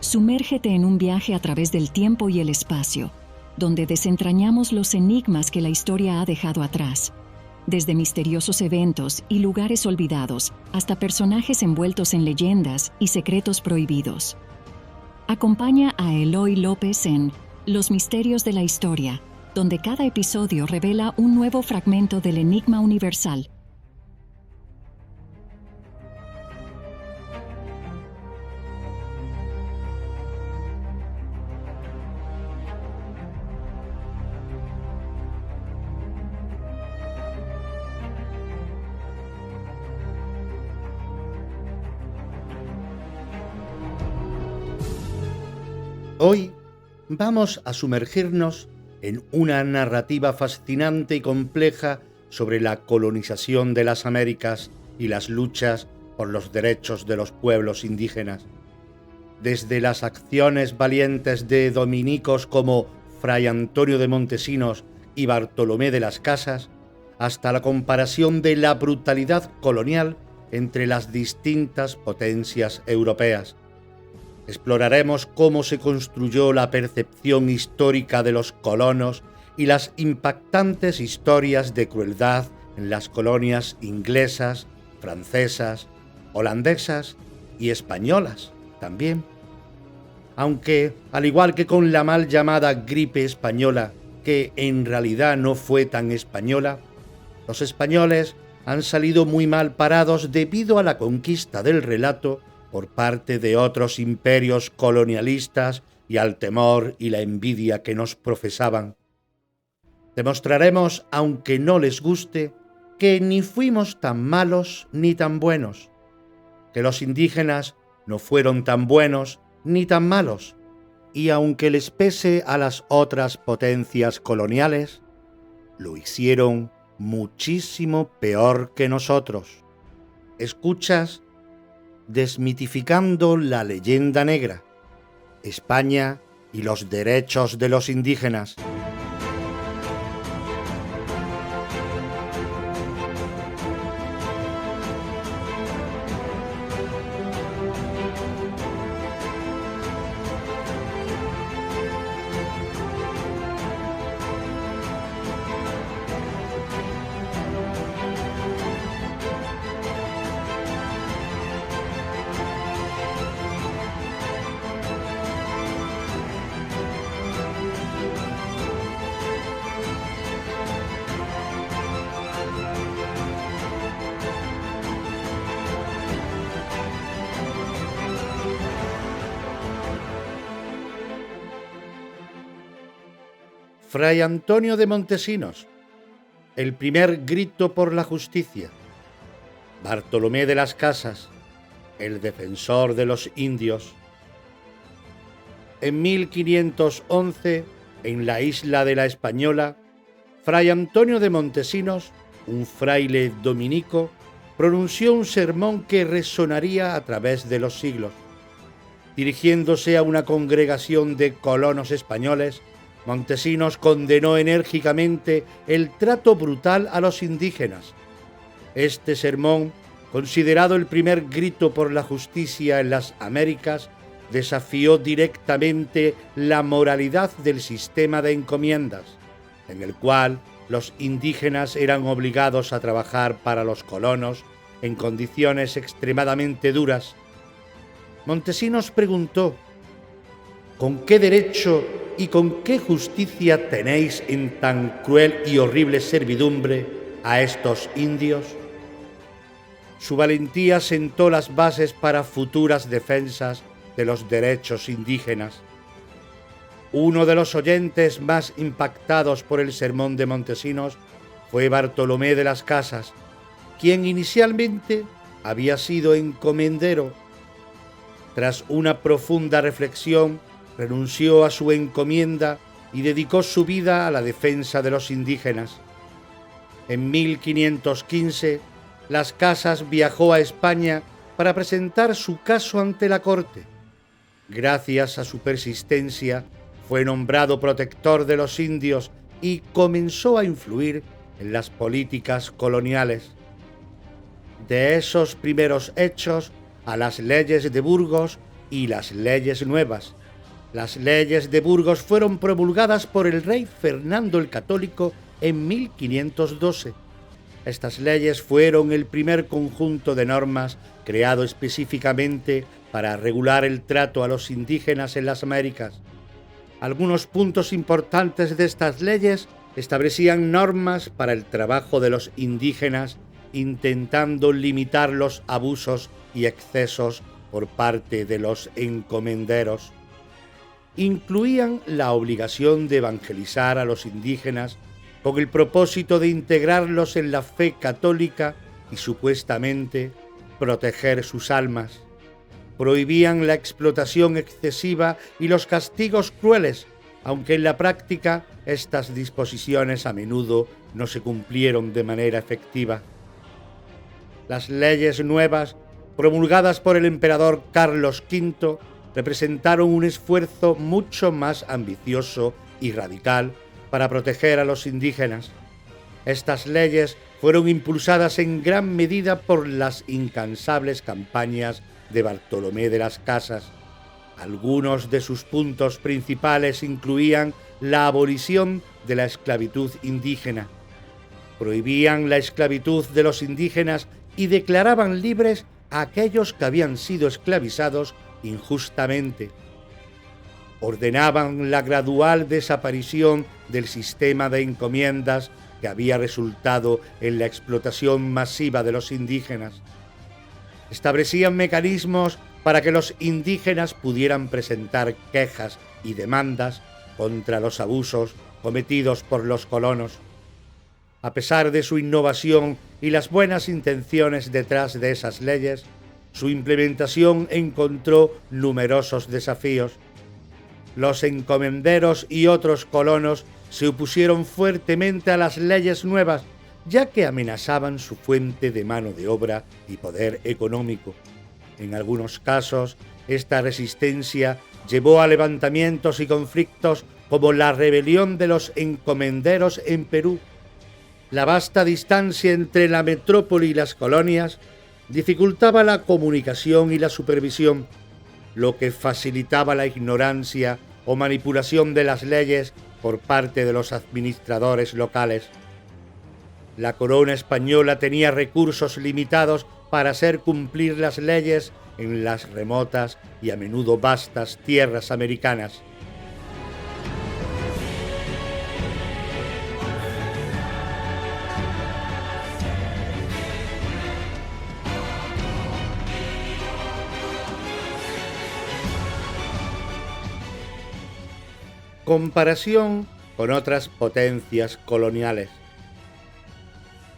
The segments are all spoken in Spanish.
Sumérgete en un viaje a través del tiempo y el espacio, donde desentrañamos los enigmas que la historia ha dejado atrás, desde misteriosos eventos y lugares olvidados hasta personajes envueltos en leyendas y secretos prohibidos. Acompaña a Eloy López en Los Misterios de la Historia, donde cada episodio revela un nuevo fragmento del enigma universal. Hoy vamos a sumergirnos en una narrativa fascinante y compleja sobre la colonización de las Américas y las luchas por los derechos de los pueblos indígenas. Desde las acciones valientes de dominicos como Fray Antonio de Montesinos y Bartolomé de las Casas, hasta la comparación de la brutalidad colonial entre las distintas potencias europeas. Exploraremos cómo se construyó la percepción histórica de los colonos y las impactantes historias de crueldad en las colonias inglesas, francesas, holandesas y españolas también. Aunque, al igual que con la mal llamada gripe española, que en realidad no fue tan española, los españoles han salido muy mal parados debido a la conquista del relato por parte de otros imperios colonialistas y al temor y la envidia que nos profesaban. Demostraremos, aunque no les guste, que ni fuimos tan malos ni tan buenos, que los indígenas no fueron tan buenos ni tan malos, y aunque les pese a las otras potencias coloniales, lo hicieron muchísimo peor que nosotros. ¿Escuchas? Desmitificando la leyenda negra, España y los derechos de los indígenas. Fray Antonio de Montesinos, el primer grito por la justicia. Bartolomé de las Casas, el defensor de los indios. En 1511, en la isla de la Española, Fray Antonio de Montesinos, un fraile dominico, pronunció un sermón que resonaría a través de los siglos. Dirigiéndose a una congregación de colonos españoles, Montesinos condenó enérgicamente el trato brutal a los indígenas. Este sermón, considerado el primer grito por la justicia en las Américas, desafió directamente la moralidad del sistema de encomiendas, en el cual los indígenas eran obligados a trabajar para los colonos en condiciones extremadamente duras. Montesinos preguntó: ¿con qué derecho y con qué justicia tenéis en tan cruel y horrible servidumbre a estos indios? Su valentía sentó las bases para futuras defensas de los derechos indígenas. Uno de los oyentes más impactados por el sermón de Montesinos fue Bartolomé de las Casas, quien inicialmente había sido encomendero. Tras una profunda reflexión, renunció a su encomienda y dedicó su vida a la defensa de los indígenas. En 1515, Las Casas viajó a España para presentar su caso ante la corte. Gracias a su persistencia, fue nombrado protector de los indios y comenzó a influir en las políticas coloniales. De esos primeros hechos a las leyes de Burgos, y las leyes nuevas. Las leyes de Burgos fueron promulgadas por el rey Fernando el Católico en 1512. Estas leyes fueron el primer conjunto de normas creado específicamente para regular el trato a los indígenas en las Américas. Algunos puntos importantes de estas leyes establecían normas para el trabajo de los indígenas, intentando limitar los abusos y excesos por parte de los encomenderos. Incluían la obligación de evangelizar a los indígenas con el propósito de integrarlos en la fe católica y supuestamente proteger sus almas. Prohibían la explotación excesiva y los castigos crueles, aunque en la práctica estas disposiciones a menudo no se cumplieron de manera efectiva. Las leyes nuevas, promulgadas por el emperador Carlos V, representaron un esfuerzo mucho más ambicioso y radical para proteger a los indígenas. Estas leyes fueron impulsadas en gran medida por las incansables campañas de Bartolomé de las Casas. Algunos de sus puntos principales incluían la abolición de la esclavitud indígena, prohibían la esclavitud de los indígenas y declaraban libres a aquellos que habían sido esclavizados injustamente. Ordenaban la gradual desaparición del sistema de encomiendas que había resultado en la explotación masiva de los indígenas. Establecían mecanismos para que los indígenas pudieran presentar quejas y demandas contra los abusos cometidos por los colonos. A pesar de su innovación y las buenas intenciones detrás de esas leyes, su implementación encontró numerosos desafíos. Los encomenderos y otros colonos se opusieron fuertemente a las leyes nuevas, ya que amenazaban su fuente de mano de obra y poder económico. En algunos casos, esta resistencia llevó a levantamientos y conflictos como la rebelión de los encomenderos en Perú. La vasta distancia entre la metrópoli y las colonias dificultaba la comunicación y la supervisión, lo que facilitaba la ignorancia o manipulación de las leyes por parte de los administradores locales. La corona española tenía recursos limitados para hacer cumplir las leyes en las remotas y a menudo vastas tierras americanas. Comparación con otras potencias coloniales.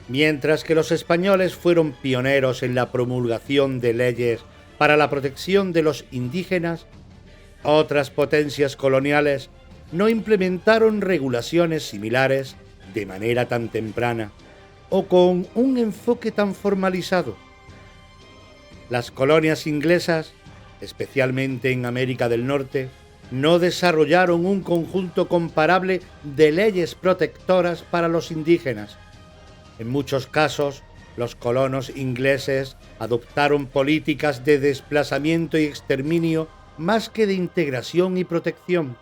Mientras que los españoles fueron pioneros en la promulgación de leyes para la protección de los indígenas, otras potencias coloniales no implementaron regulaciones similares de manera tan temprana o con un enfoque tan formalizado. Las colonias inglesas, especialmente en América del Norte, no desarrollaron un conjunto comparable de leyes protectoras para los indígenas. En muchos casos, los colonos ingleses adoptaron políticas de desplazamiento y exterminio más que de integración y protección.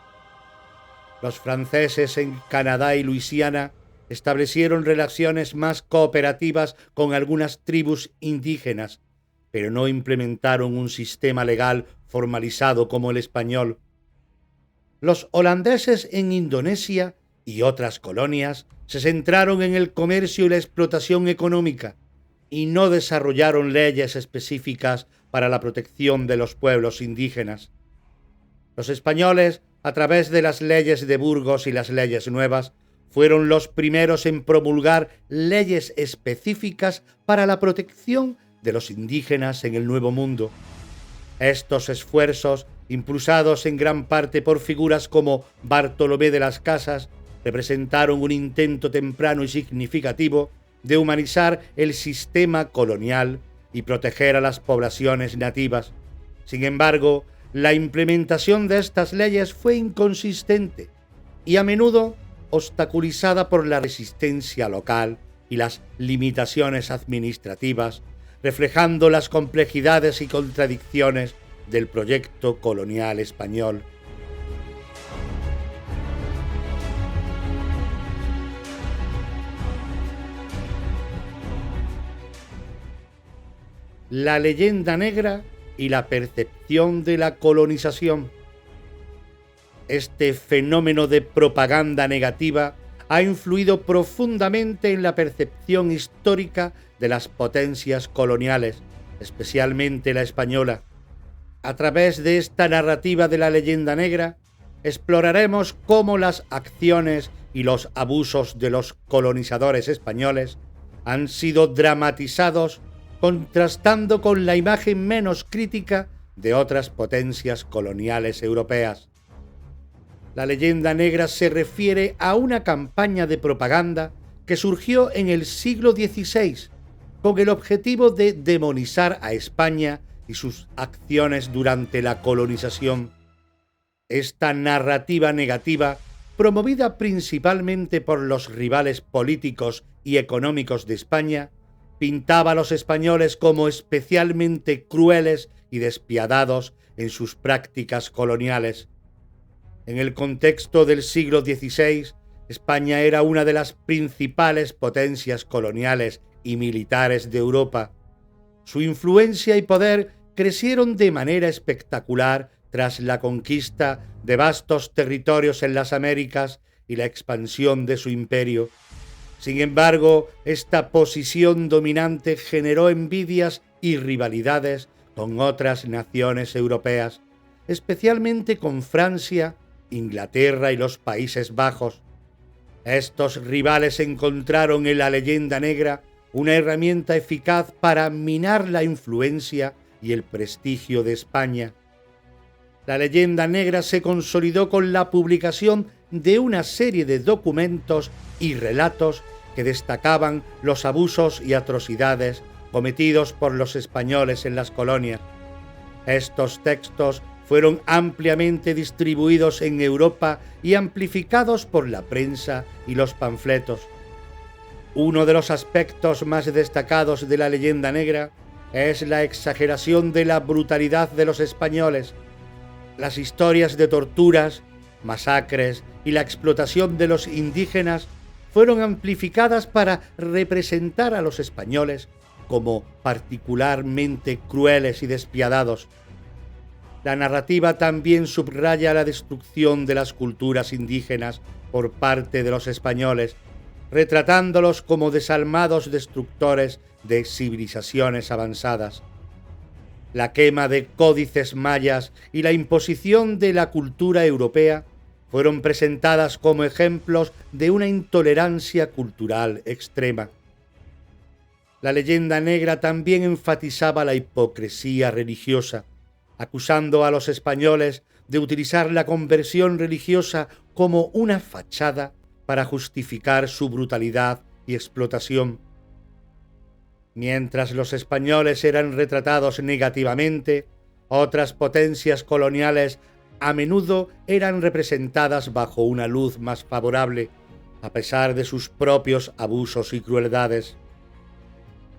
Los franceses en Canadá y Luisiana establecieron relaciones más cooperativas con algunas tribus indígenas, pero no implementaron un sistema legal formalizado como el español. Los holandeses en Indonesia y otras colonias se centraron en el comercio y la explotación económica y no desarrollaron leyes específicas para la protección de los pueblos indígenas. Los españoles, a través de las leyes de Burgos y las leyes nuevas, fueron los primeros en promulgar leyes específicas para la protección de los indígenas en el Nuevo Mundo. Estos esfuerzos, impulsados en gran parte por figuras como Bartolomé de las Casas, representaron un intento temprano y significativo de humanizar el sistema colonial y proteger a las poblaciones nativas. Sin embargo, la implementación de estas leyes fue inconsistente y a menudo obstaculizada por la resistencia local y las limitaciones administrativas, reflejando las complejidades y contradicciones del proyecto colonial español. La leyenda negra y la percepción de la colonización. Este fenómeno de propaganda negativa ha influido profundamente en la percepción histórica de las potencias coloniales, especialmente la española. A través de esta narrativa de la leyenda negra, exploraremos cómo las acciones y los abusos de los colonizadores españoles han sido dramatizados, contrastando con la imagen menos crítica de otras potencias coloniales europeas. La leyenda negra se refiere a una campaña de propaganda que surgió en el siglo XVI con el objetivo de demonizar a España y sus acciones durante la colonización. Esta narrativa negativa, promovida principalmente por los rivales políticos y económicos de España, pintaba a los españoles como especialmente crueles y despiadados en sus prácticas coloniales. En el contexto del siglo XVI, España era una de las principales potencias coloniales y militares de Europa. Su influencia y poder crecieron de manera espectacular tras la conquista de vastos territorios en las Américas y la expansión de su imperio. Sin embargo, esta posición dominante generó envidias y rivalidades con otras naciones europeas, especialmente con Francia, Inglaterra y los Países Bajos. Estos rivales encontraron en la leyenda negra una herramienta eficaz para minar la influencia y el prestigio de España. La leyenda negra se consolidó con la publicación de una serie de documentos y relatos que destacaban los abusos y atrocidades cometidos por los españoles en las colonias. Estos textos fueron ampliamente distribuidos en Europa y amplificados por la prensa y los panfletos. Uno de los aspectos más destacados de la leyenda negra es la exageración de la brutalidad de los españoles. Las historias de torturas, masacres y la explotación de los indígenas fueron amplificadas para representar a los españoles como particularmente crueles y despiadados. La narrativa también subraya la destrucción de las culturas indígenas por parte de los españoles, retratándolos como desalmados destructores de civilizaciones avanzadas. La quema de códices mayas y la imposición de la cultura europea fueron presentadas como ejemplos de una intolerancia cultural extrema. La leyenda negra también enfatizaba la hipocresía religiosa, acusando a los españoles de utilizar la conversión religiosa como una fachada para justificar su brutalidad y explotación. Mientras los españoles eran retratados negativamente, otras potencias coloniales a menudo eran representadas bajo una luz más favorable, a pesar de sus propios abusos y crueldades.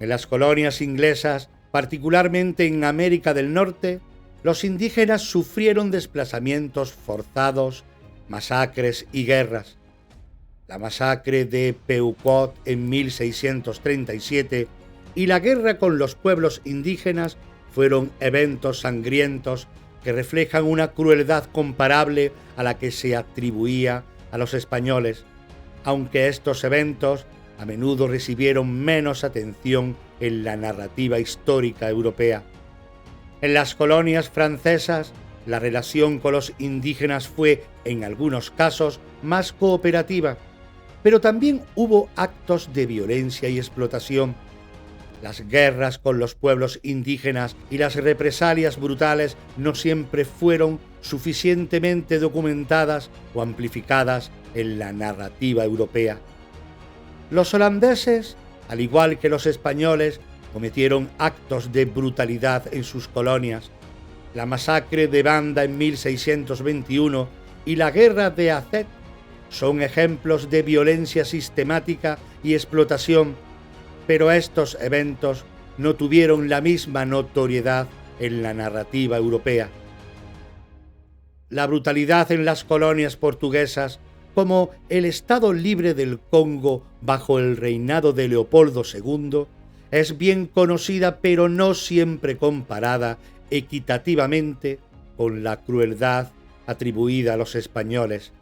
En las colonias inglesas, particularmente en América del Norte, los indígenas sufrieron desplazamientos forzados, masacres y guerras. La masacre de Pequot en 1637 y la guerra con los pueblos indígenas fueron eventos sangrientos que reflejan una crueldad comparable a la que se atribuía a los españoles, aunque estos eventos a menudo recibieron menos atención en la narrativa histórica europea. En las colonias francesas, la relación con los indígenas fue, en algunos casos, más cooperativa, pero también hubo actos de violencia y explotación. Las guerras con los pueblos indígenas y las represalias brutales no siempre fueron suficientemente documentadas o amplificadas en la narrativa europea. Los holandeses, al igual que los españoles, cometieron actos de brutalidad en sus colonias. La masacre de Banda en 1621 y la guerra de Azov son ejemplos de violencia sistemática y explotación, pero estos eventos no tuvieron la misma notoriedad en la narrativa europea. La brutalidad en las colonias portuguesas, como el Estado Libre del Congo bajo el reinado de Leopoldo II, es bien conocida pero no siempre comparada equitativamente con la crueldad atribuida a los españoles.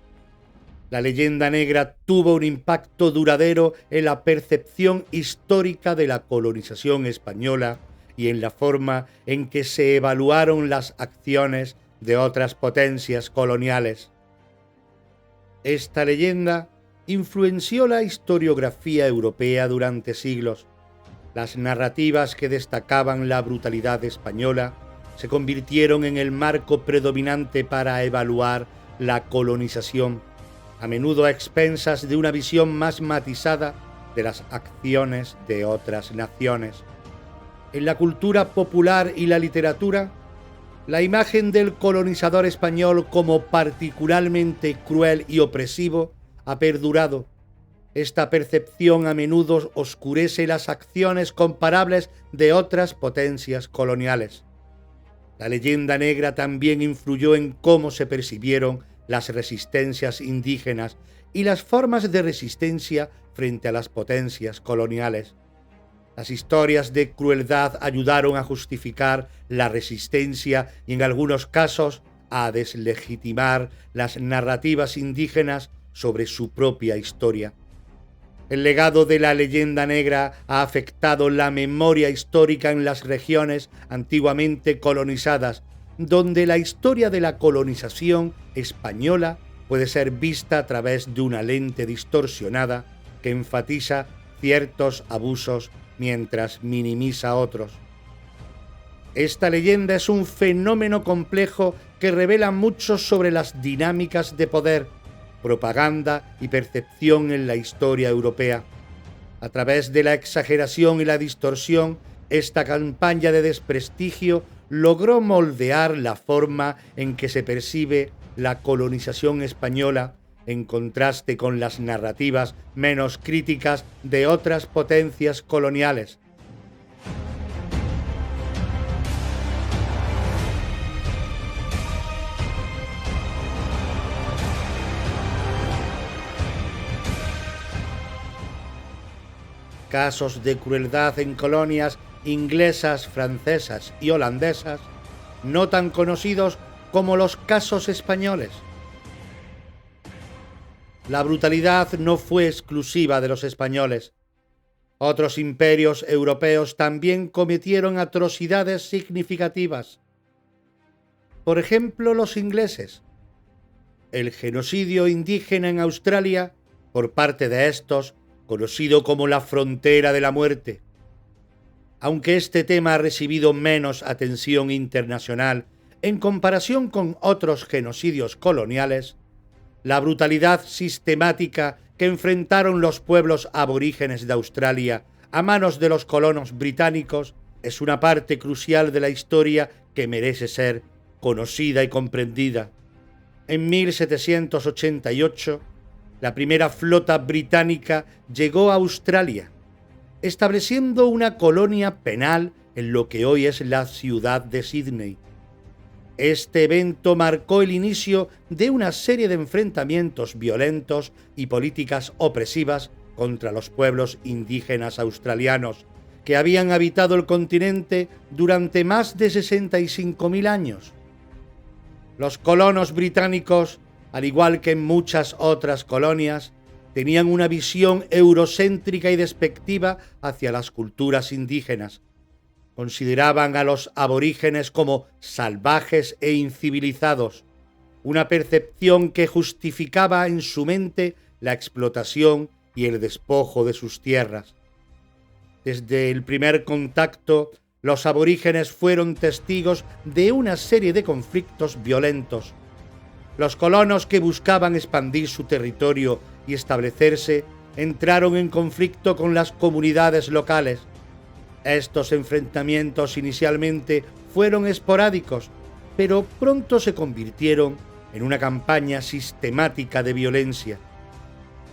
La leyenda negra tuvo un impacto duradero en la percepción histórica de la colonización española y en la forma en que se evaluaron las acciones de otras potencias coloniales. Esta leyenda influenció la historiografía europea durante siglos. Las narrativas que destacaban la brutalidad española se convirtieron en el marco predominante para evaluar la colonización, a menudo a expensas de una visión más matizada de las acciones de otras naciones. En la cultura popular y la literatura, la imagen del colonizador español como particularmente cruel y opresivo ha perdurado. Esta percepción a menudo oscurece las acciones comparables de otras potencias coloniales. La leyenda negra también influyó en cómo se percibieron las resistencias indígenas y las formas de resistencia frente a las potencias coloniales. Las historias de crueldad ayudaron a justificar la resistencia y en algunos casos a deslegitimar las narrativas indígenas sobre su propia historia. El legado de la leyenda negra ha afectado la memoria histórica en las regiones antiguamente colonizadas, donde la historia de la colonización española puede ser vista a través de una lente distorsionada que enfatiza ciertos abusos mientras minimiza otros. Esta leyenda es un fenómeno complejo que revela mucho sobre las dinámicas de poder, propaganda y percepción en la historia europea. A través de la exageración y la distorsión, esta campaña de desprestigio logró moldear la forma en que se percibe la colonización española, en contraste con las narrativas menos críticas de otras potencias coloniales. Casos de crueldad en colonias inglesas, francesas y holandesas, no tan conocidos como los casos españoles. La brutalidad no fue exclusiva de los españoles. Otros imperios europeos también cometieron atrocidades significativas. Por ejemplo, los ingleses. El genocidio indígena en Australia, por parte de estos, conocido como la frontera de la muerte. Aunque este tema ha recibido menos atención internacional en comparación con otros genocidios coloniales, la brutalidad sistemática que enfrentaron los pueblos aborígenes de Australia a manos de los colonos británicos es una parte crucial de la historia que merece ser conocida y comprendida. En 1788, la primera flota británica llegó a Australia, estableciendo una colonia penal en lo que hoy es la ciudad de Sídney. Este evento marcó el inicio de una serie de enfrentamientos violentos y políticas opresivas contra los pueblos indígenas australianos, que habían habitado el continente durante más de 65.000 años. Los colonos británicos, al igual que en muchas otras colonias, tenían una visión eurocéntrica y despectiva hacia las culturas indígenas. Consideraban a los aborígenes como salvajes e incivilizados, una percepción que justificaba en su mente la explotación y el despojo de sus tierras. Desde el primer contacto, los aborígenes fueron testigos de una serie de conflictos violentos. Los colonos que buscaban expandir su territorio y establecerse entraron en conflicto con las comunidades locales. Estos enfrentamientos inicialmente fueron esporádicos, pero pronto se convirtieron en una campaña sistemática de violencia.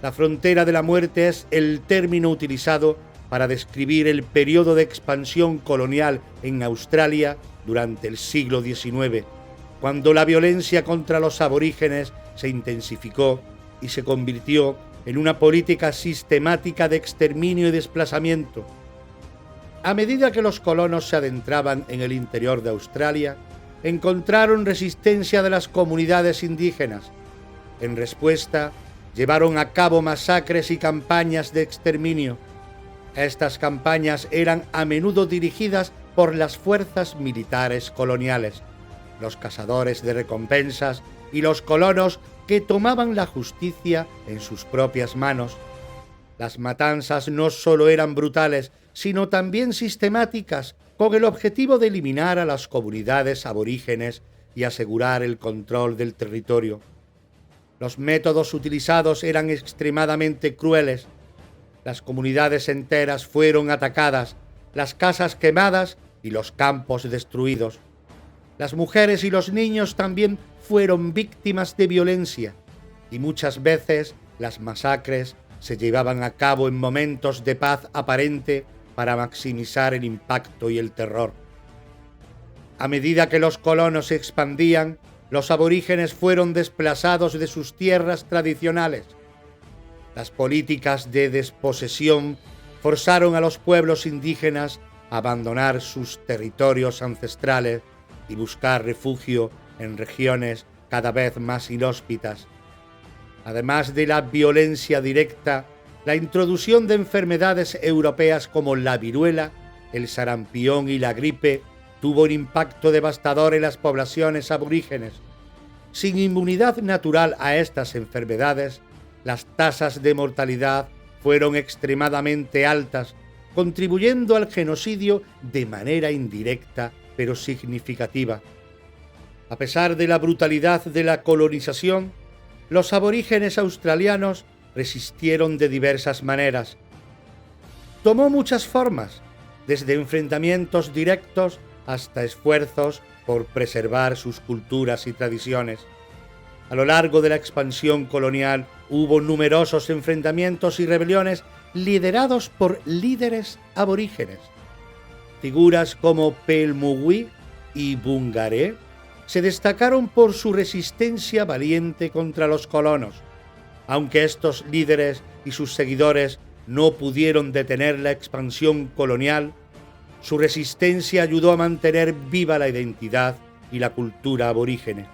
La frontera de la muerte es el término utilizado para describir el periodo de expansión colonial en Australia durante el siglo XIX, cuando la violencia contra los aborígenes se intensificó y se convirtió en una política sistemática de exterminio y desplazamiento. A medida que los colonos se adentraban en el interior de Australia, encontraron resistencia de las comunidades indígenas. En respuesta, llevaron a cabo masacres y campañas de exterminio. Estas campañas eran a menudo dirigidas por las fuerzas militares coloniales, los cazadores de recompensas y los colonos que tomaban la justicia en sus propias manos. Las matanzas no solo eran brutales, sino también sistemáticas, con el objetivo de eliminar a las comunidades aborígenes y asegurar el control del territorio. Los métodos utilizados eran extremadamente crueles. Las comunidades enteras fueron atacadas, las casas quemadas y los campos destruidos. Las mujeres y los niños también fueron víctimas de violencia, y muchas veces las masacres se llevaban a cabo en momentos de paz aparente para maximizar el impacto y el terror. A medida que los colonos se expandían, los aborígenes fueron desplazados de sus tierras tradicionales. Las políticas de desposesión forzaron a los pueblos indígenas a abandonar sus territorios ancestrales y buscar refugio en regiones cada vez más inhóspitas. Además de la violencia directa, la introducción de enfermedades europeas como la viruela, el sarampión y la gripe tuvo un impacto devastador en las poblaciones aborígenes. Sin inmunidad natural a estas enfermedades, las tasas de mortalidad fueron extremadamente altas, contribuyendo al genocidio de manera indirecta pero significativa. A pesar de la brutalidad de la colonización, los aborígenes australianos resistieron de diversas maneras. Tomó muchas formas, desde enfrentamientos directos hasta esfuerzos por preservar sus culturas y tradiciones. A lo largo de la expansión colonial hubo numerosos enfrentamientos y rebeliones liderados por líderes aborígenes. Figuras como Pelmugui y Bungaré se destacaron por su resistencia valiente contra los colonos. Aunque estos líderes y sus seguidores no pudieron detener la expansión colonial, su resistencia ayudó a mantener viva la identidad y la cultura aborígene.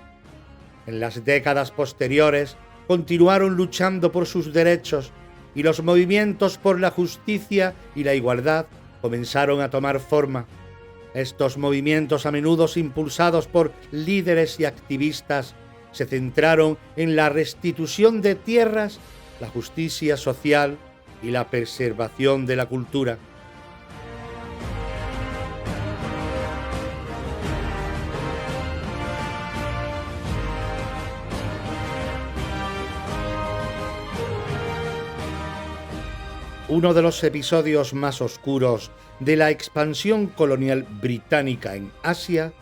En las décadas posteriores continuaron luchando por sus derechos y los movimientos por la justicia y la igualdad comenzaron a tomar forma. Estos movimientos, a menudo impulsados por líderes y activistas, se centraron en la restitución de tierras, la justicia social y la preservación de la cultura. Uno de los episodios más oscuros de la expansión colonial británica en Asia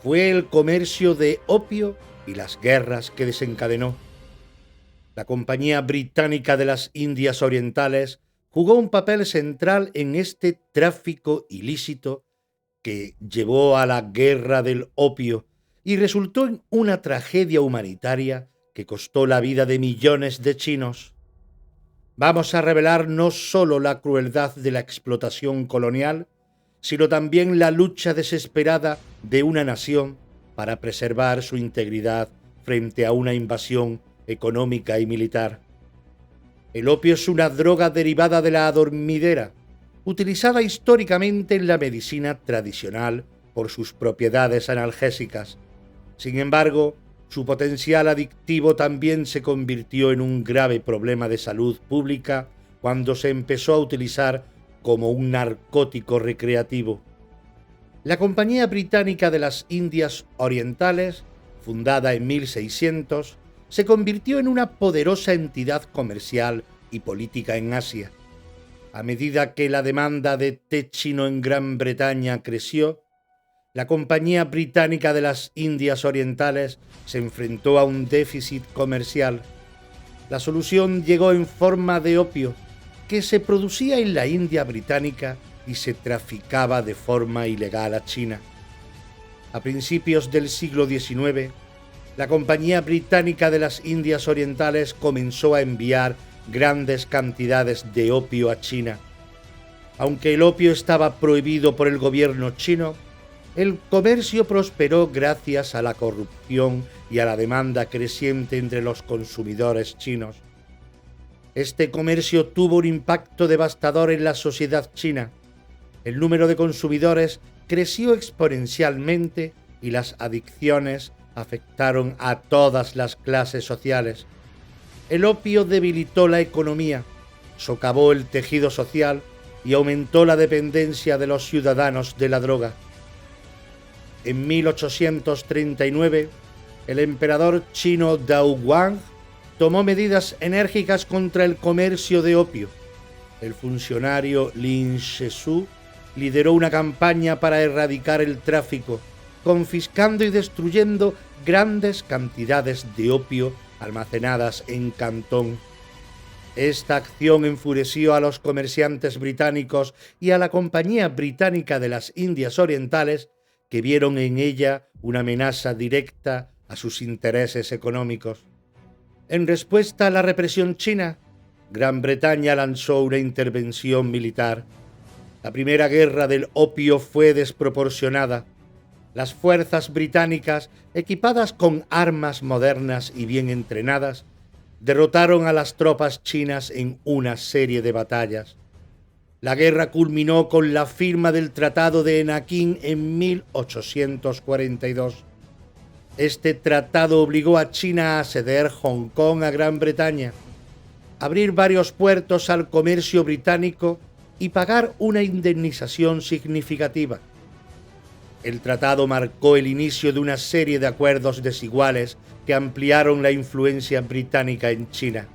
fue el comercio de opio y las guerras que desencadenó. La Compañía Británica de las Indias Orientales jugó un papel central en este tráfico ilícito que llevó a la Guerra del Opio y resultó en una tragedia humanitaria que costó la vida de millones de chinos. Vamos a revelar no solo la crueldad de la explotación colonial, sino también la lucha desesperada de una nación para preservar su integridad frente a una invasión económica y militar. El opio es una droga derivada de la adormidera, utilizada históricamente en la medicina tradicional por sus propiedades analgésicas. Sin embargo, su potencial adictivo también se convirtió en un grave problema de salud pública cuando se empezó a utilizar como un narcótico recreativo. La Compañía Británica de las Indias Orientales, fundada en 1600, se convirtió en una poderosa entidad comercial y política en Asia. A medida que la demanda de té chino en Gran Bretaña creció, la Compañía Británica de las Indias Orientales se enfrentó a un déficit comercial. La solución llegó en forma de opio, que se producía en la India británica y se traficaba de forma ilegal a China. A principios del siglo XIX, la Compañía Británica de las Indias Orientales comenzó a enviar grandes cantidades de opio a China. Aunque el opio estaba prohibido por el gobierno chino, el comercio prosperó gracias a la corrupción y a la demanda creciente entre los consumidores chinos. Este comercio tuvo un impacto devastador en la sociedad china. El número de consumidores creció exponencialmente y las adicciones afectaron a todas las clases sociales. El opio debilitó la economía, socavó el tejido social y aumentó la dependencia de los ciudadanos de la droga. En 1839, el emperador chino Dao Guang tomó medidas enérgicas contra el comercio de opio. El funcionario Lin Zexu lideró una campaña para erradicar el tráfico, confiscando y destruyendo grandes cantidades de opio almacenadas en Cantón. Esta acción enfureció a los comerciantes británicos y a la Compañía Británica de las Indias Orientales, que vieron en ella una amenaza directa a sus intereses económicos. En respuesta a la represión china, Gran Bretaña lanzó una intervención militar. La primera guerra del opio fue desproporcionada. Las fuerzas británicas, equipadas con armas modernas y bien entrenadas, derrotaron a las tropas chinas en una serie de batallas. La guerra culminó con la firma del Tratado de Nankín en 1842. Este tratado obligó a China a ceder Hong Kong a Gran Bretaña, abrir varios puertos al comercio británico y pagar una indemnización significativa. El tratado marcó el inicio de una serie de acuerdos desiguales que ampliaron la influencia británica en China.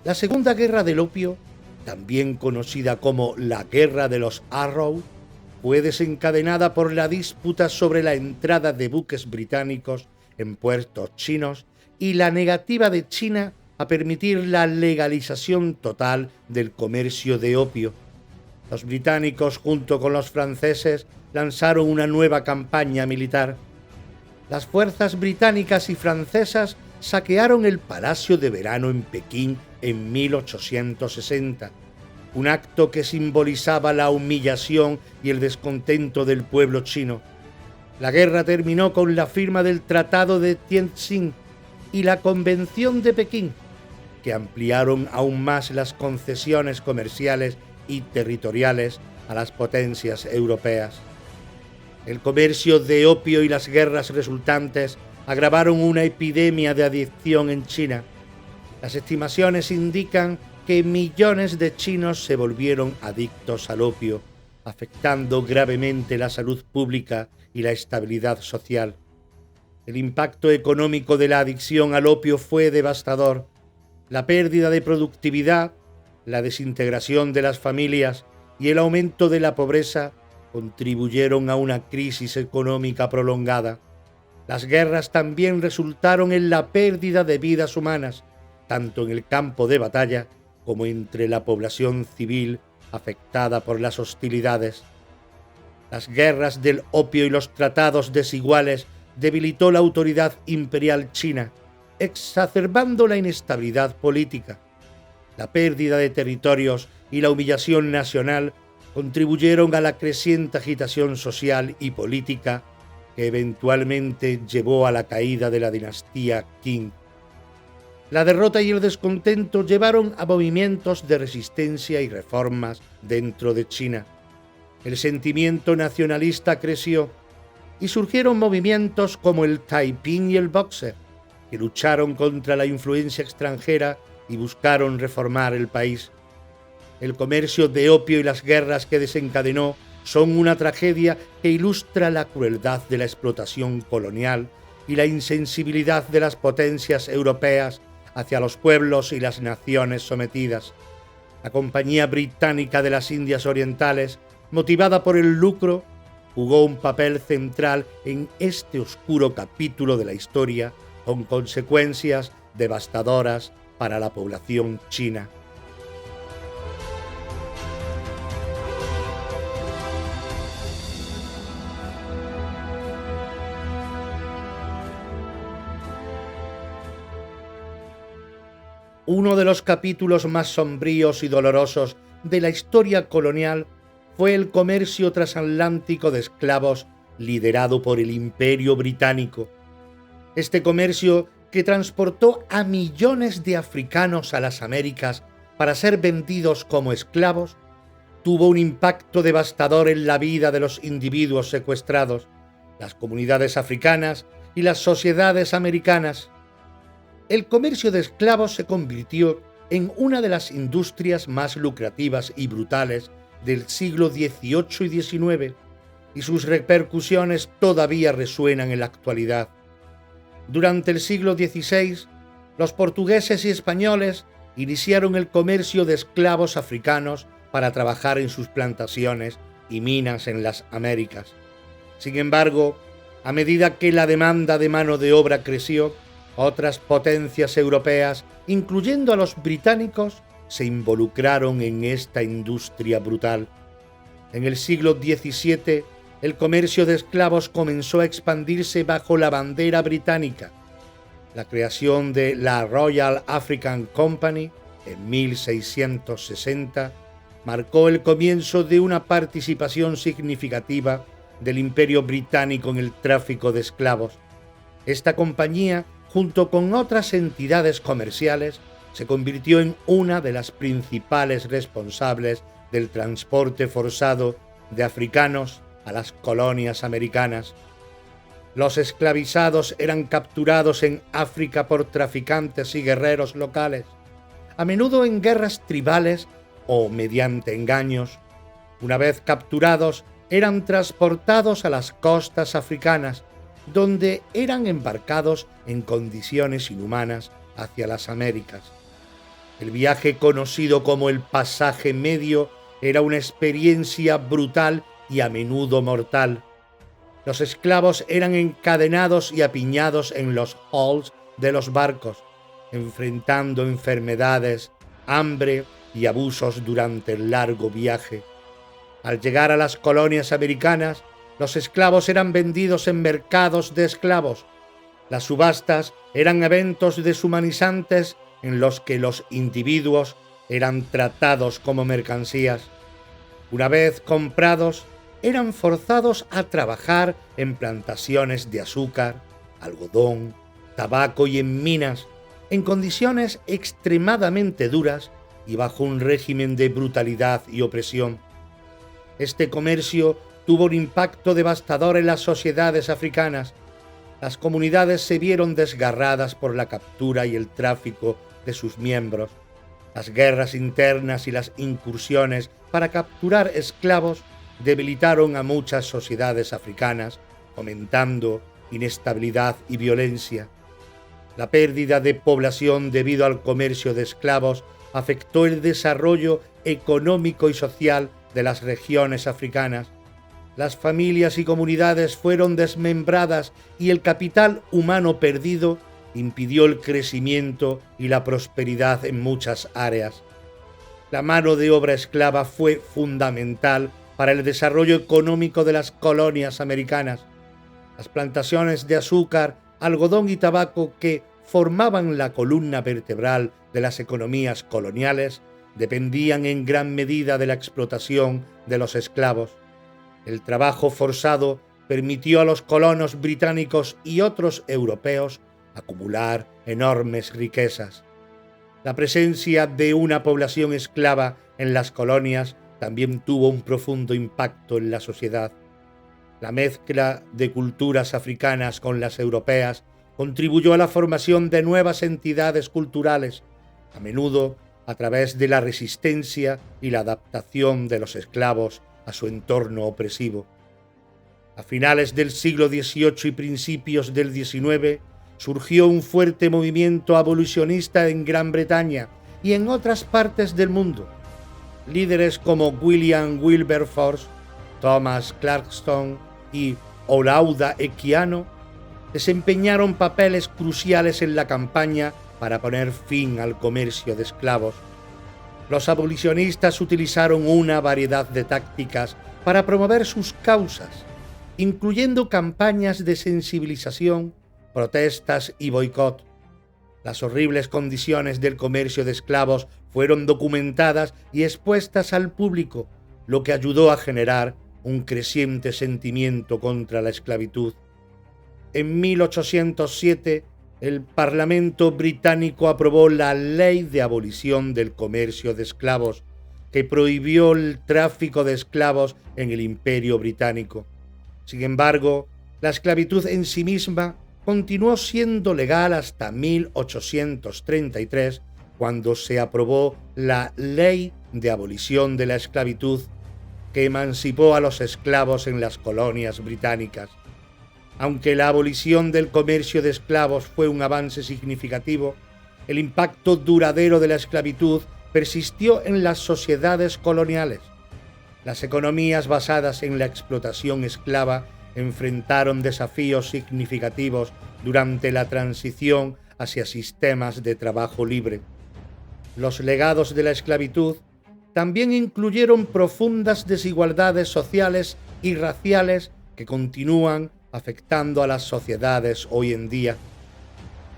La Segunda Guerra del Opio, también conocida como la Guerra de los Arrow, fue desencadenada por la disputa sobre la entrada de buques británicos en puertos chinos y la negativa de China a permitir la legalización total del comercio de opio. Los británicos, junto con los franceses, lanzaron una nueva campaña militar. Las fuerzas británicas y francesas saquearon el Palacio de Verano en Pekín en 1860, un acto que simbolizaba la humillación y el descontento del pueblo chino. La guerra terminó con la firma del Tratado de Tientsin y la Convención de Pekín, que ampliaron aún más las concesiones comerciales y territoriales a las potencias europeas. El comercio de opio y las guerras resultantes agravaron una epidemia de adicción en China. Las estimaciones indican que millones de chinos se volvieron adictos al opio, afectando gravemente la salud pública y la estabilidad social. El impacto económico de la adicción al opio fue devastador. La pérdida de productividad, la desintegración de las familias y el aumento de la pobreza contribuyeron a una crisis económica prolongada. Las guerras también resultaron en la pérdida de vidas humanas, tanto en el campo de batalla como entre la población civil afectada por las hostilidades. Las guerras del opio y los tratados desiguales debilitó la autoridad imperial china, exacerbando la inestabilidad política. La pérdida de territorios y la humillación nacional contribuyeron a la creciente agitación social y política que eventualmente llevó a la caída de la dinastía Qing. La derrota y el descontento llevaron a movimientos de resistencia y reformas dentro de China. El sentimiento nacionalista creció y surgieron movimientos como el Taiping y el Boxer, que lucharon contra la influencia extranjera y buscaron reformar el país. El comercio de opio y las guerras que desencadenó son una tragedia que ilustra la crueldad de la explotación colonial y la insensibilidad de las potencias europeas hacia los pueblos y las naciones sometidas. La Compañía Británica de las Indias Orientales, motivada por el lucro, jugó un papel central en este oscuro capítulo de la historia, con consecuencias devastadoras para la población china. Uno de los capítulos más sombríos y dolorosos de la historia colonial fue el comercio transatlántico de esclavos liderado por el Imperio Británico. Este comercio, que transportó a millones de africanos a las Américas para ser vendidos como esclavos, tuvo un impacto devastador en la vida de los individuos secuestrados, las comunidades africanas y las sociedades americanas. El comercio de esclavos se convirtió en una de las industrias más lucrativas y brutales del siglo XVIII y XIX, y sus repercusiones todavía resuenan en la actualidad. Durante el siglo XVI, los portugueses y españoles iniciaron el comercio de esclavos africanos para trabajar en sus plantaciones y minas en las Américas. Sin embargo, a medida que la demanda de mano de obra creció, otras potencias europeas, incluyendo a los británicos, se involucraron en esta industria brutal. En el siglo XVII, el comercio de esclavos comenzó a expandirse bajo la bandera británica. La creación de la Royal African Company en 1660 marcó el comienzo de una participación significativa del Imperio Británico en el tráfico de esclavos. Esta compañía, junto con otras entidades comerciales, se convirtió en una de las principales responsables del transporte forzado de africanos a las colonias americanas. Los esclavizados eran capturados en África por traficantes y guerreros locales, a menudo en guerras tribales o mediante engaños. Una vez capturados, eran transportados a las costas africanas, donde eran embarcados en condiciones inhumanas hacia las Américas. El viaje, conocido como el pasaje medio, era una experiencia brutal y a menudo mortal. Los esclavos eran encadenados y apiñados en los hulls de los barcos, enfrentando enfermedades, hambre y abusos durante el largo viaje. Al llegar a las colonias americanas, los esclavos eran vendidos en mercados de esclavos. Las subastas eran eventos deshumanizantes en los que los individuos eran tratados como mercancías. Una vez comprados, eran forzados a trabajar en plantaciones de azúcar, algodón, tabaco y en minas, en condiciones extremadamente duras y bajo un régimen de brutalidad y opresión. Este comercio tuvo un impacto devastador en las sociedades africanas. Las comunidades se vieron desgarradas por la captura y el tráfico de sus miembros. Las guerras internas y las incursiones para capturar esclavos debilitaron a muchas sociedades africanas, fomentando inestabilidad y violencia. La pérdida de población debido al comercio de esclavos afectó el desarrollo económico y social de las regiones africanas. Las familias y comunidades fueron desmembradas y el capital humano perdido impidió el crecimiento y la prosperidad en muchas áreas. La mano de obra esclava fue fundamental para el desarrollo económico de las colonias americanas. Las plantaciones de azúcar, algodón y tabaco, que formaban la columna vertebral de las economías coloniales, dependían en gran medida de la explotación de los esclavos. El trabajo forzado permitió a los colonos británicos y otros europeos acumular enormes riquezas. La presencia de una población esclava en las colonias también tuvo un profundo impacto en la sociedad. La mezcla de culturas africanas con las europeas contribuyó a la formación de nuevas entidades culturales, a menudo a través de la resistencia y la adaptación de los esclavos a su entorno opresivo. A finales del siglo XVIII y principios del XIX surgió un fuerte movimiento abolicionista en Gran Bretaña y en otras partes del mundo. Líderes como William Wilberforce, Thomas Clarkson y Olaudah Equiano desempeñaron papeles cruciales en la campaña para poner fin al comercio de esclavos. Los abolicionistas utilizaron una variedad de tácticas para promover sus causas, incluyendo campañas de sensibilización, protestas y boicot. Las horribles condiciones del comercio de esclavos fueron documentadas y expuestas al público, lo que ayudó a generar un creciente sentimiento contra la esclavitud. En 1807, el Parlamento británico aprobó la Ley de Abolición del Comercio de Esclavos, que prohibió el tráfico de esclavos en el Imperio Británico. Sin embargo, la esclavitud en sí misma continuó siendo legal hasta 1833, cuando se aprobó la Ley de Abolición de la Esclavitud, que emancipó a los esclavos en las colonias británicas. Aunque la abolición del comercio de esclavos fue un avance significativo, el impacto duradero de la esclavitud persistió en las sociedades coloniales. Las economías basadas en la explotación esclava enfrentaron desafíos significativos durante la transición hacia sistemas de trabajo libre. Los legados de la esclavitud también incluyeron profundas desigualdades sociales y raciales que continúan afectando a las sociedades hoy en día.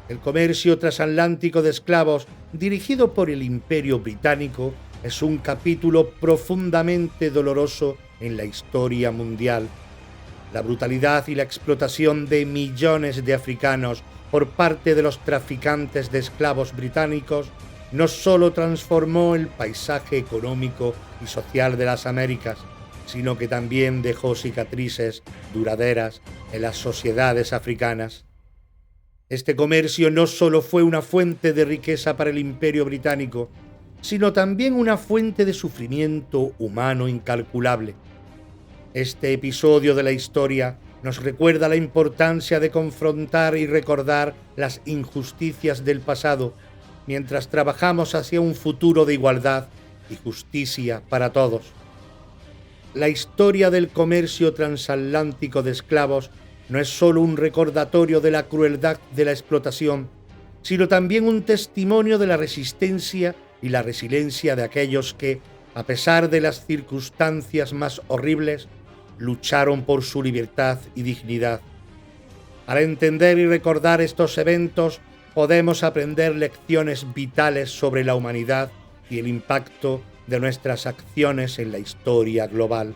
El comercio transatlántico de esclavos, dirigido por el Imperio Británico, es un capítulo profundamente doloroso en la historia mundial. La brutalidad y la explotación de millones de africanos por parte de los traficantes de esclavos británicos no solo transformó el paisaje económico y social de las Américas, sino que también dejó cicatrices duraderas en las sociedades africanas. Este comercio no solo fue una fuente de riqueza para el Imperio Británico, sino también una fuente de sufrimiento humano incalculable. Este episodio de la historia nos recuerda la importancia de confrontar y recordar las injusticias del pasado, mientras trabajamos hacia un futuro de igualdad y justicia para todos. La historia del comercio transatlántico de esclavos no es solo un recordatorio de la crueldad de la explotación, sino también un testimonio de la resistencia y la resiliencia de aquellos que, a pesar de las circunstancias más horribles, lucharon por su libertad y dignidad. Al entender y recordar estos eventos, podemos aprender lecciones vitales sobre la humanidad y el impacto de nuestras acciones en la historia global.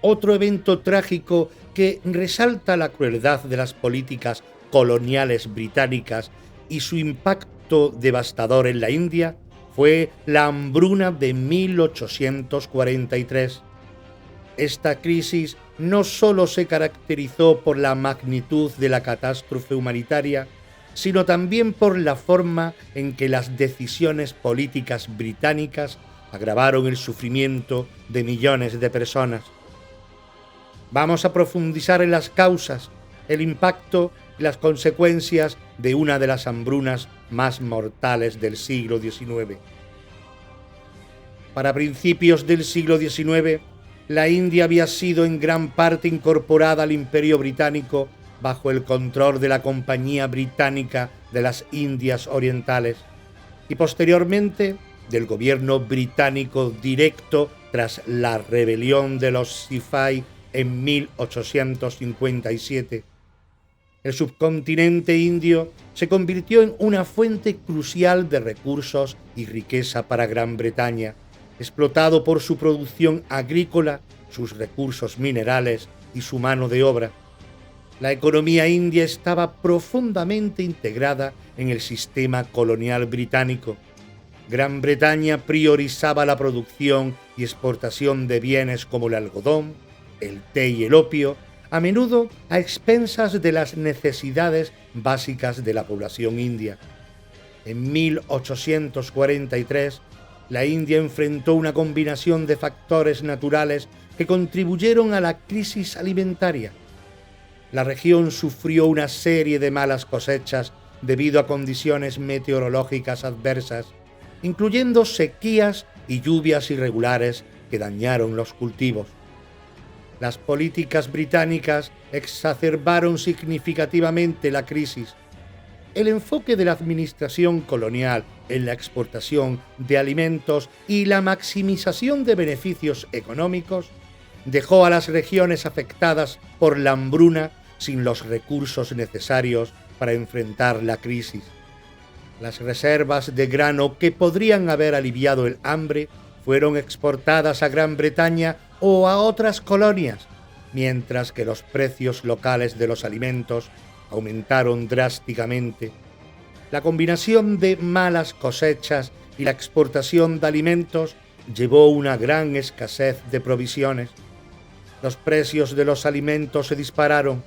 Otro evento trágico que resalta la crueldad de las políticas coloniales británicas y su impacto devastador en la India fue la hambruna de 1843. Esta crisis no solo se caracterizó por la magnitud de la catástrofe humanitaria, sino también por la forma en que las decisiones políticas británicas agravaron el sufrimiento de millones de personas. Vamos a profundizar en las causas, el impacto y las consecuencias de una de las hambrunas más mortales del siglo XIX. Para principios del siglo XIX, la India había sido en gran parte incorporada al Imperio Británico bajo el control de la Compañía Británica de las Indias Orientales y posteriormente del gobierno británico directo tras la rebelión de los Sipahis en 1857. El subcontinente indio se convirtió en una fuente crucial de recursos y riqueza para Gran Bretaña, explotado por su producción agrícola, sus recursos minerales y su mano de obra. La economía india estaba profundamente integrada en el sistema colonial británico. Gran Bretaña priorizaba la producción y exportación de bienes como el algodón, el té y el opio, a menudo a expensas de las necesidades básicas de la población india. En 1843, la India enfrentó una combinación de factores naturales que contribuyeron a la crisis alimentaria. La región sufrió una serie de malas cosechas debido a condiciones meteorológicas adversas, incluyendo sequías y lluvias irregulares que dañaron los cultivos. Las políticas británicas exacerbaron significativamente la crisis. El enfoque de la administración colonial en la exportación de alimentos y la maximización de beneficios económicos dejó a las regiones afectadas por la hambruna sin los recursos necesarios para enfrentar la crisis. Las reservas de grano que podrían haber aliviado el hambre fueron exportadas a Gran Bretaña o a otras colonias, mientras que los precios locales de los alimentos aumentaron drásticamente. La combinación de malas cosechas y la exportación de alimentos llevó a una gran escasez de provisiones. Los precios de los alimentos se dispararon,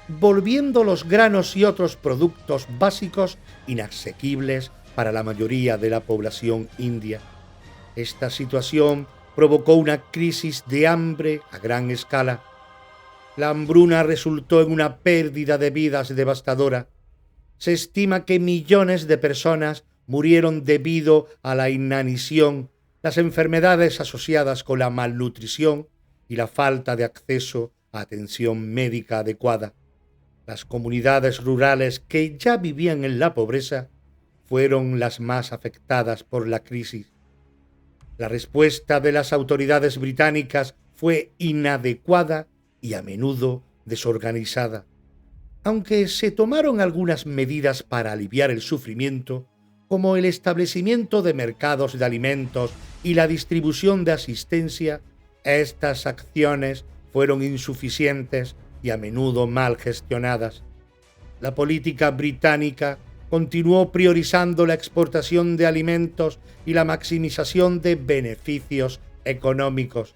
volviendo los granos y otros productos básicos inasequibles para la mayoría de la población india. Esta situación provocó una crisis de hambre a gran escala. La hambruna resultó en una pérdida de vidas devastadora. Se estima que millones de personas murieron debido a la inanición, las enfermedades asociadas con la malnutrición y la falta de acceso a atención médica adecuada. Las comunidades rurales que ya vivían en la pobreza fueron las más afectadas por la crisis. La respuesta de las autoridades británicas fue inadecuada y a menudo desorganizada. Aunque se tomaron algunas medidas para aliviar el sufrimiento, como el establecimiento de mercados de alimentos y la distribución de asistencia, estas acciones fueron insuficientes y a menudo mal gestionadas. La política británica continuó priorizando la exportación de alimentos y la maximización de beneficios económicos,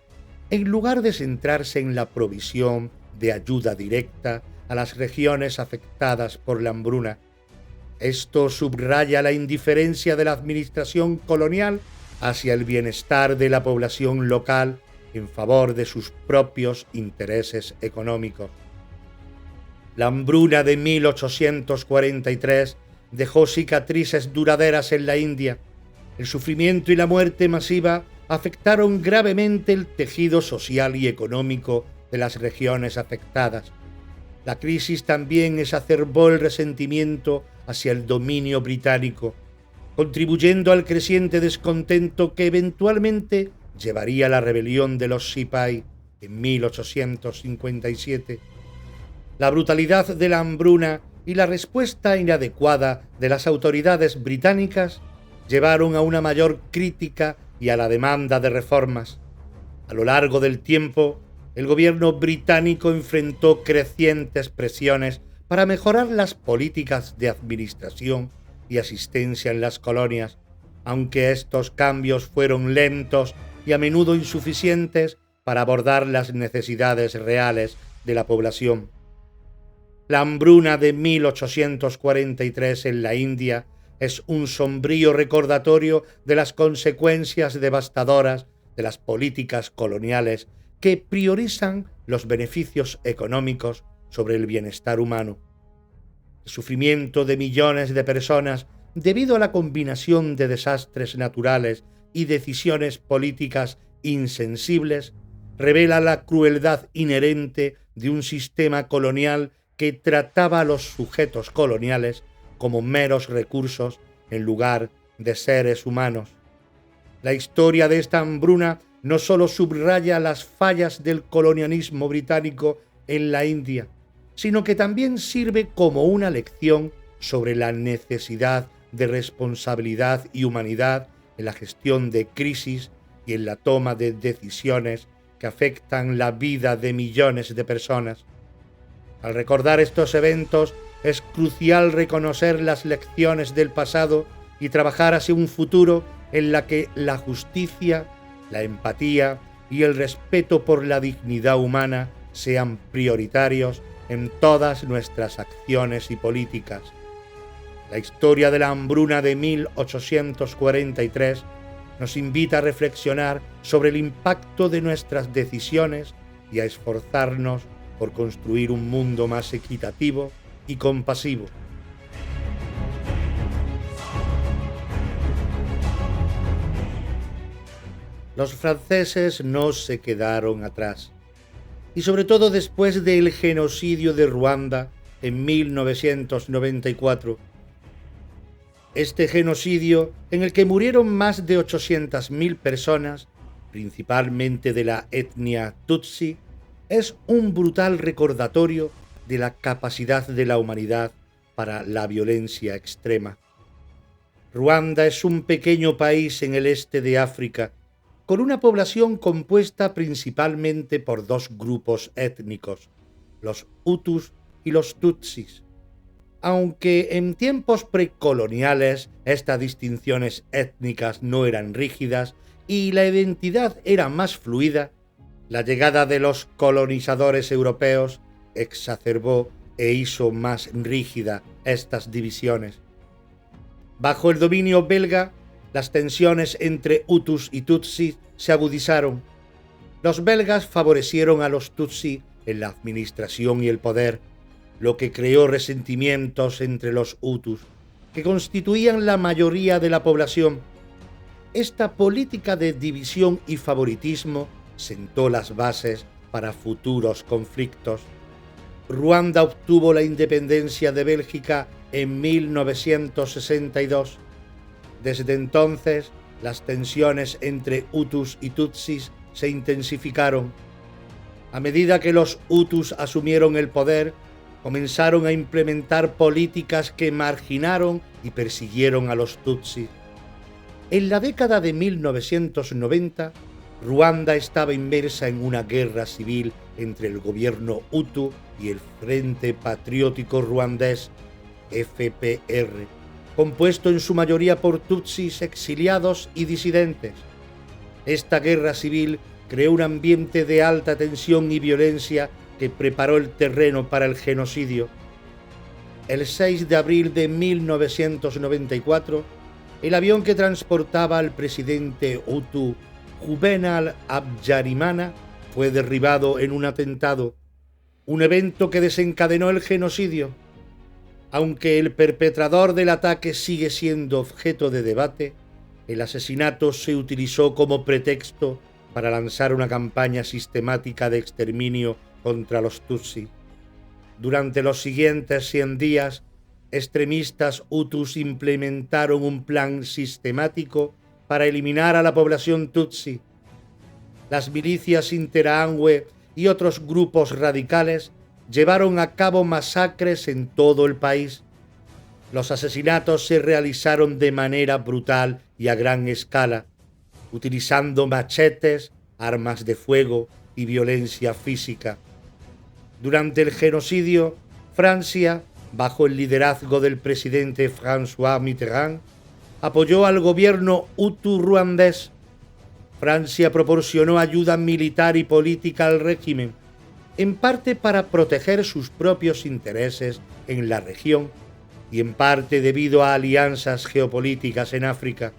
en lugar de centrarse en la provisión de ayuda directa a las regiones afectadas por la hambruna. Esto subraya la indiferencia de la administración colonial hacia el bienestar de la población local en favor de sus propios intereses económicos. La hambruna de 1843 dejó cicatrices duraderas en la India. El sufrimiento y la muerte masiva afectaron gravemente el tejido social y económico de las regiones afectadas. La crisis también exacerbó el resentimiento hacia el dominio británico, contribuyendo al creciente descontento que eventualmente llevaría a la rebelión de los Sipahi en 1857. La brutalidad de la hambruna y la respuesta inadecuada de las autoridades británicas llevaron a una mayor crítica y a la demanda de reformas. A lo largo del tiempo, el gobierno británico enfrentó crecientes presiones para mejorar las políticas de administración y asistencia en las colonias, aunque estos cambios fueron lentos y a menudo insuficientes para abordar las necesidades reales de la población. La hambruna de 1843 en la India es un sombrío recordatorio de las consecuencias devastadoras de las políticas coloniales que priorizan los beneficios económicos sobre el bienestar humano. El sufrimiento de millones de personas debido a la combinación de desastres naturales y decisiones políticas insensibles revela la crueldad inherente de un sistema colonial que trataba a los sujetos coloniales como meros recursos en lugar de seres humanos. La historia de esta hambruna no solo subraya las fallas del colonialismo británico en la India, sino que también sirve como una lección sobre la necesidad de responsabilidad y humanidad en la gestión de crisis y en la toma de decisiones que afectan la vida de millones de personas. Al recordar estos eventos, es crucial reconocer las lecciones del pasado y trabajar hacia un futuro en la que la justicia, la empatía y el respeto por la dignidad humana sean prioritarios en todas nuestras acciones y políticas. La historia de la hambruna de 1843 nos invita a reflexionar sobre el impacto de nuestras decisiones y a esforzarnos por construir un mundo más equitativo y compasivo. Los franceses no se quedaron atrás, y sobre todo después del genocidio de Ruanda en 1994, Este genocidio, en el que murieron más de 800.000 personas, principalmente de la etnia Tutsi, es un brutal recordatorio de la capacidad de la humanidad para la violencia extrema. Ruanda es un pequeño país en el este de África, con una población compuesta principalmente por dos grupos étnicos, los Hutus y los Tutsis. Aunque en tiempos precoloniales estas distinciones étnicas no eran rígidas y la identidad era más fluida, la llegada de los colonizadores europeos exacerbó e hizo más rígida estas divisiones. Bajo el dominio belga, las tensiones entre Hutus y Tutsi se agudizaron. Los belgas favorecieron a los Tutsi en la administración y el poder, lo que creó resentimientos entre los Hutus, que constituían la mayoría de la población. Esta política de división y favoritismo sentó las bases para futuros conflictos. Ruanda obtuvo la independencia de Bélgica en 1962. Desde entonces, las tensiones entre Hutus y Tutsis se intensificaron. A medida que los Hutus asumieron el poder, comenzaron a implementar políticas que marginaron y persiguieron a los Tutsis. En la década de 1990, Ruanda estaba inmersa en una guerra civil entre el gobierno Hutu y el Frente Patriótico Ruandés, FPR, compuesto en su mayoría por tutsis exiliados y disidentes. Esta guerra civil creó un ambiente de alta tensión y violencia que preparó el terreno para el genocidio. El 6 de abril de 1994, el avión que transportaba al presidente Hutu Juvenal Habyarimana fue derribado en un atentado, un evento que desencadenó el genocidio. Aunque el perpetrador del ataque sigue siendo objeto de debate, el asesinato se utilizó como pretexto para lanzar una campaña sistemática de exterminio contra los Tutsi. Durante los siguientes 100 días, extremistas Hutus implementaron un plan sistemático para eliminar a la población Tutsi. Las milicias Interahamwe y otros grupos radicales llevaron a cabo masacres en todo el país. Los asesinatos se realizaron de manera brutal y a gran escala, utilizando machetes, armas de fuego y violencia física. Durante el genocidio, Francia, bajo el liderazgo del presidente François Mitterrand, apoyó al gobierno Hutu ruandés. Francia proporcionó ayuda militar y política al régimen, en parte para proteger sus propios intereses en la región y en parte debido a alianzas geopolíticas en África.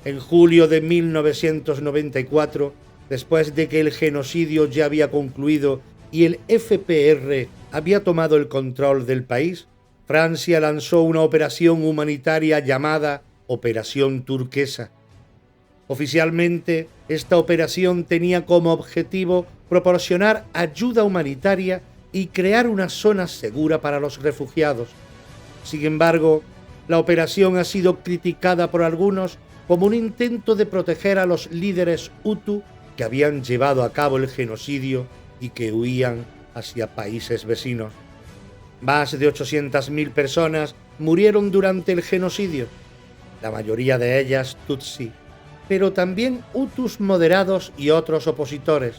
En julio de 1994, después de que el genocidio ya había concluido y el FPR había tomado el control del país, Francia lanzó una operación humanitaria llamada Operación Turquesa. Oficialmente, esta operación tenía como objetivo proporcionar ayuda humanitaria y crear una zona segura para los refugiados. Sin embargo, la operación ha sido criticada por algunos como un intento de proteger a los líderes Hutu que habían llevado a cabo el genocidio y que huían hacia países vecinos. Más de 800.000 personas murieron durante el genocidio, la mayoría de ellas Tutsi, pero también Hutus moderados y otros opositores.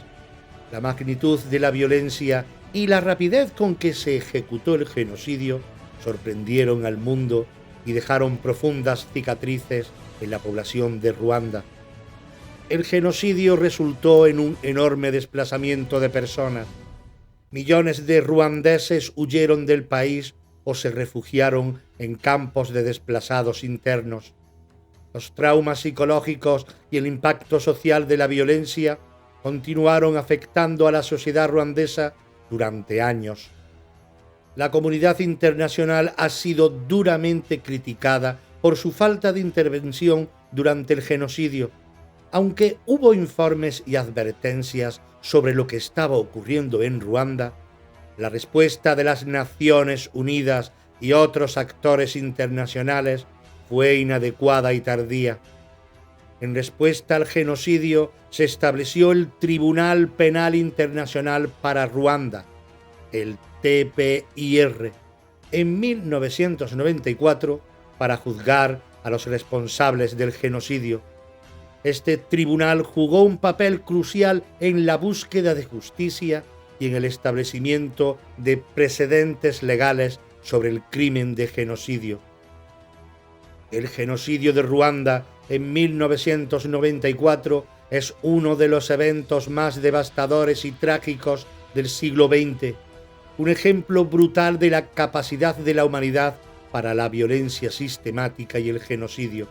La magnitud de la violencia y la rapidez con que se ejecutó el genocidio sorprendieron al mundo y dejaron profundas cicatrices en la población de Ruanda. El genocidio resultó en un enorme desplazamiento de personas. Millones de ruandeses huyeron del país o se refugiaron en campos de desplazados internos. Los traumas psicológicos y el impacto social de la violencia continuaron afectando a la sociedad ruandesa durante años. La comunidad internacional ha sido duramente criticada por su falta de intervención durante el genocidio, aunque hubo informes y advertencias sobre lo que estaba ocurriendo en Ruanda. La respuesta de las Naciones Unidas y otros actores internacionales fue inadecuada y tardía. En respuesta al genocidio se estableció el Tribunal Penal Internacional para Ruanda, el TPIR, en 1994 para juzgar a los responsables del genocidio. Este tribunal jugó un papel crucial en la búsqueda de justicia y en el establecimiento de precedentes legales sobre el crimen de genocidio. El genocidio de Ruanda en 1994 es uno de los eventos más devastadores y trágicos del siglo XX, un ejemplo brutal de la capacidad de la humanidad para la violencia sistemática y el genocidio.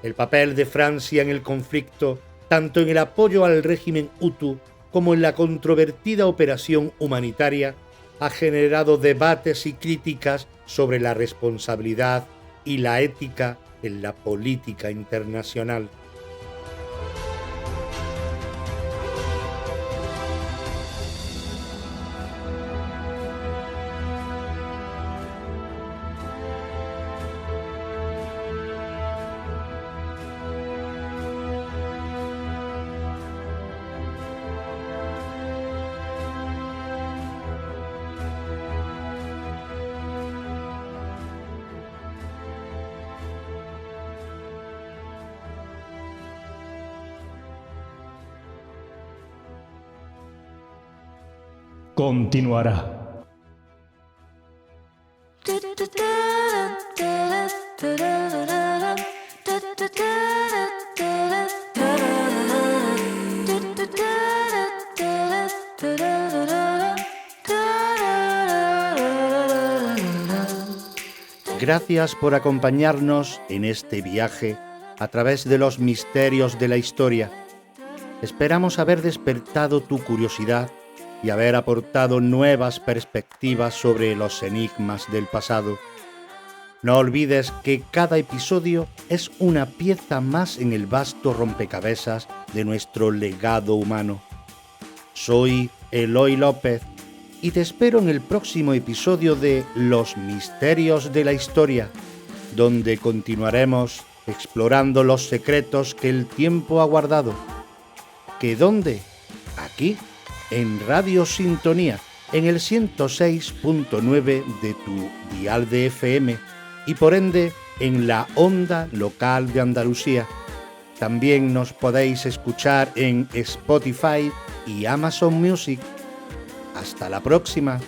El papel de Francia en el conflicto, tanto en el apoyo al régimen Hutu como en la controvertida operación humanitaria, ha generado debates y críticas sobre la responsabilidad y la ética en la política internacional. Continuará. Gracias por acompañarnos en este viaje a través de los misterios de la historia. Esperamos haber despertado tu curiosidad y haber aportado nuevas perspectivas sobre los enigmas del pasado. No olvides que cada episodio es una pieza más en el vasto rompecabezas de nuestro legado humano. Soy Eloy López y te espero en el próximo episodio de Los Misterios de la Historia, donde continuaremos explorando los secretos que el tiempo ha guardado. ¿Que dónde? Aquí, en Radio Sintonía, en el 106.9 de tu dial de FM y por ende en la onda local de Andalucía. También nos podéis escuchar en Spotify y Amazon Music. Hasta la próxima.